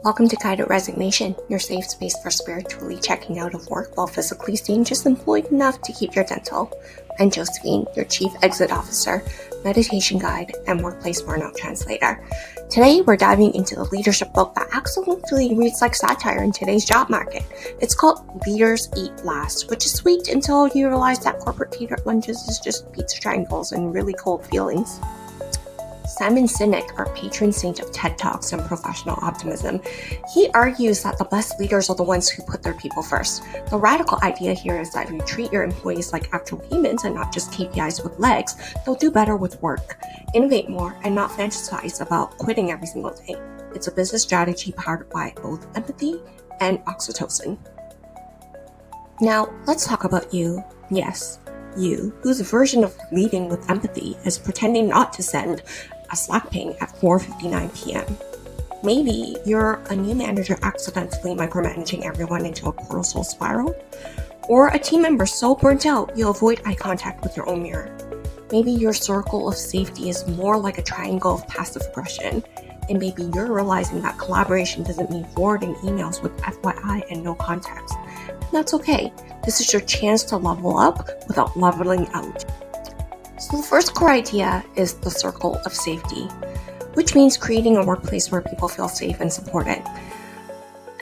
Welcome to Guided Resignation, your safe space for spiritually checking out of work while physically staying just employed enough to keep your dental. I'm Josephine, your Chief Exit Officer, Meditation Guide, and Workplace Burnout Translator. Today, we're diving into the leadership book that absolutely reads like satire in today's job market. It's called Leaders Eat Last, which is sweet until you realize that corporate catered lunches is just pizza triangles and really cold feelings. Simon Sinek, our patron saint of TED Talks and professional optimism, he argues that the best leaders are the ones who put their people first. The radical idea here is that if you treat your employees like actual humans and not just KPIs with legs, they'll do better with work, innovate more, and not fantasize about quitting every single day. It's a business strategy powered by both empathy and oxytocin. Now, let's talk about you. Yes, you, whose version of leading with empathy is pretending not to send a Slack ping at 4:59 p.m. Maybe you're a new manager accidentally micromanaging everyone into a cortisol spiral, or a team member so burnt out you avoid eye contact with your own mirror. Maybe your circle of safety is more like a triangle of passive aggression, and maybe you're realizing that collaboration doesn't mean forwarding emails with FYI and no context. That's okay. This is your chance to level up without leveling out. So the first core idea is the circle of safety, which means creating a workplace where people feel safe and supported.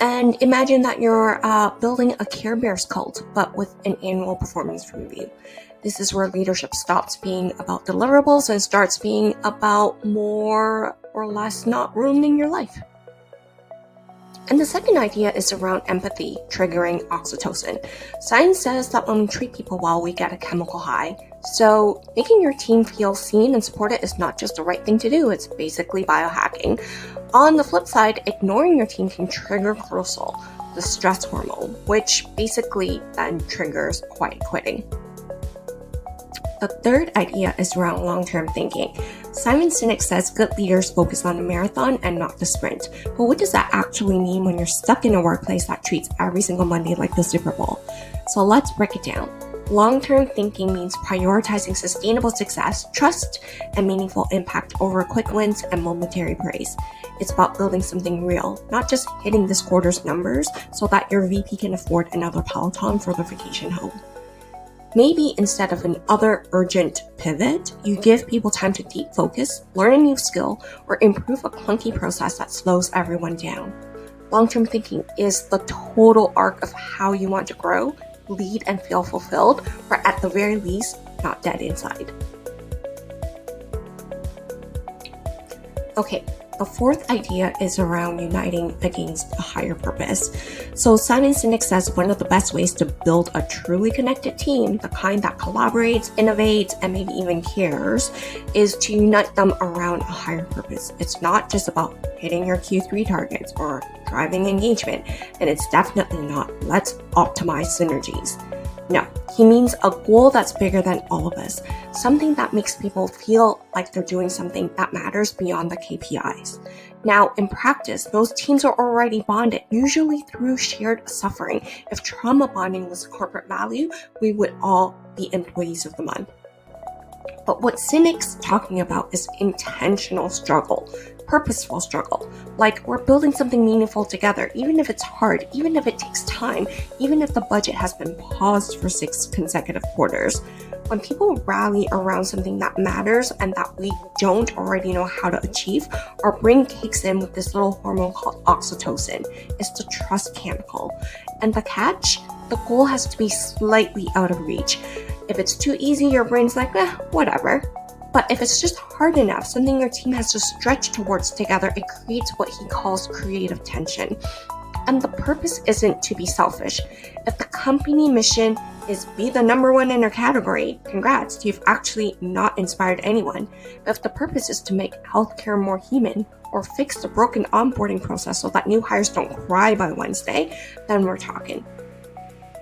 And imagine that you're building a Care Bears cult, but with an annual performance review. This is where leadership stops being about deliverables and starts being about more or less not ruining your life. And the second idea is around empathy, triggering oxytocin. Science says that when we treat people well, we get a chemical high. So making your team feel seen and supported is not just the right thing to do, it's basically biohacking. On the flip side, ignoring your team can trigger cortisol, the stress hormone, which basically then triggers quiet quitting. The third idea is around long-term thinking. Simon Sinek says good leaders focus on the marathon and not the sprint. But what does that actually mean when you're stuck in a workplace that treats every single Monday like the Super Bowl? So let's break it down. Long-term thinking means prioritizing sustainable success, trust, and meaningful impact over quick wins and momentary praise. It's about building something real, not just hitting this quarter's numbers so that your VP can afford another Peloton for the vacation home. Maybe instead of an other urgent pivot, you give people time to deep focus, learn a new skill, or improve a clunky process that slows everyone down. Long-term thinking is the total arc of how you want to grow, lead, and feel fulfilled, or at the very least, not dead inside. Okay. The fourth idea is around uniting against a higher purpose. So Simon Sinek says one of the best ways to build a truly connected team, the kind that collaborates, innovates, and maybe even cares, is to unite them around a higher purpose. It's not just about hitting your Q3 targets or driving engagement, and it's definitely not let's optimize synergies. No, he means a goal that's bigger than all of us, something that makes people feel like they're doing something that matters beyond the KPIs. Now, in practice, those teams are already bonded, usually through shared suffering. If trauma bonding was a corporate value, we would all be employees of the month. But what Sinek's talking about is intentional struggle, purposeful struggle. Like we're building something meaningful together, even if it's hard, even if it takes time, even if the budget has been paused for 6 consecutive quarters. When people rally around something that matters and that we don't already know how to achieve, our brain kicks in with this little hormone called oxytocin. It's the trust chemical. And the catch? The goal has to be slightly out of reach. If it's too easy, your brain's like, whatever. But if it's just hard enough, something your team has to stretch towards together, it creates what he calls creative tension. And the purpose isn't to be selfish. If the company mission is be the number one in your category, congrats, you've actually not inspired anyone. But if the purpose is to make healthcare more human or fix the broken onboarding process so that new hires don't cry by Wednesday, then we're talking.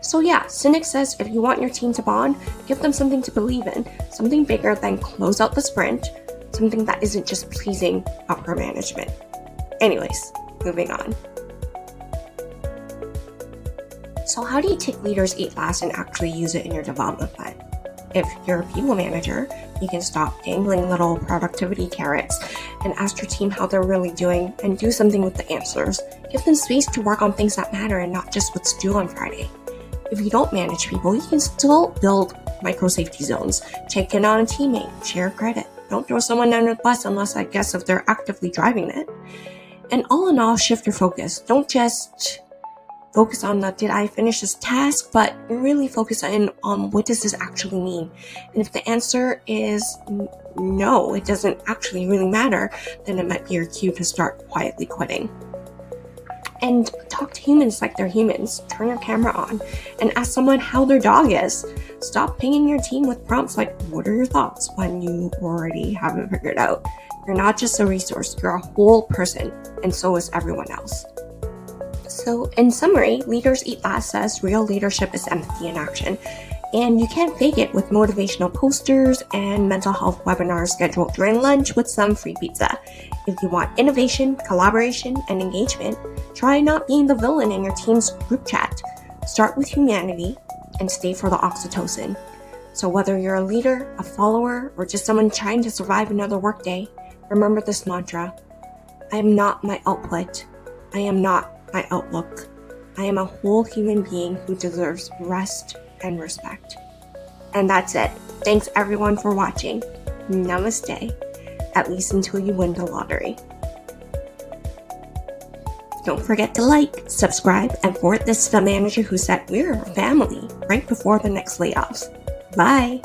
So yeah, Sinek says if you want your team to bond, give them something to believe in, something bigger than close out the sprint, something that isn't just pleasing upper management. Anyways, moving on. So how do you take Leaders Eat Last and actually use it in your development plan? If you're a people manager, you can stop dangling little productivity carrots and ask your team how they're really doing and do something with the answers. Give them space to work on things that matter and not just what's due on Friday. If you don't manage people, you can still build micro safety zones. Check in on a teammate, share credit. Don't throw someone under the bus unless I guess if they're actively driving it. And all in all, shift your focus. Don't just focus on the did I finish this task, but really focus in on what does this actually mean. And if the answer is no, it doesn't actually really matter, then it might be your cue to start quietly quitting. And talk to humans like they're humans. Turn your camera on and ask someone how their dog is. Stop pinging your team with prompts like, what are your thoughts, when you already have it figured out. You're not just a resource, you're a whole person, and so is everyone else. So in summary, Leaders Eat Last says real leadership is empathy in action. And you can't fake it with motivational posters and mental health webinars scheduled during lunch with some free pizza. If you want innovation, collaboration, and engagement, try not being the villain in your team's group chat. Start with humanity and stay for the oxytocin. So whether you're a leader, a follower, or just someone trying to survive another workday, remember this mantra. I am not my output. I am not my outlook. I am a whole human being who deserves rest and respect. And that's it. Thanks everyone for watching. Namaste. At least until you win the lottery. Don't forget to like, subscribe, and forward this to the manager who said we're a family right before the next layoffs. Bye.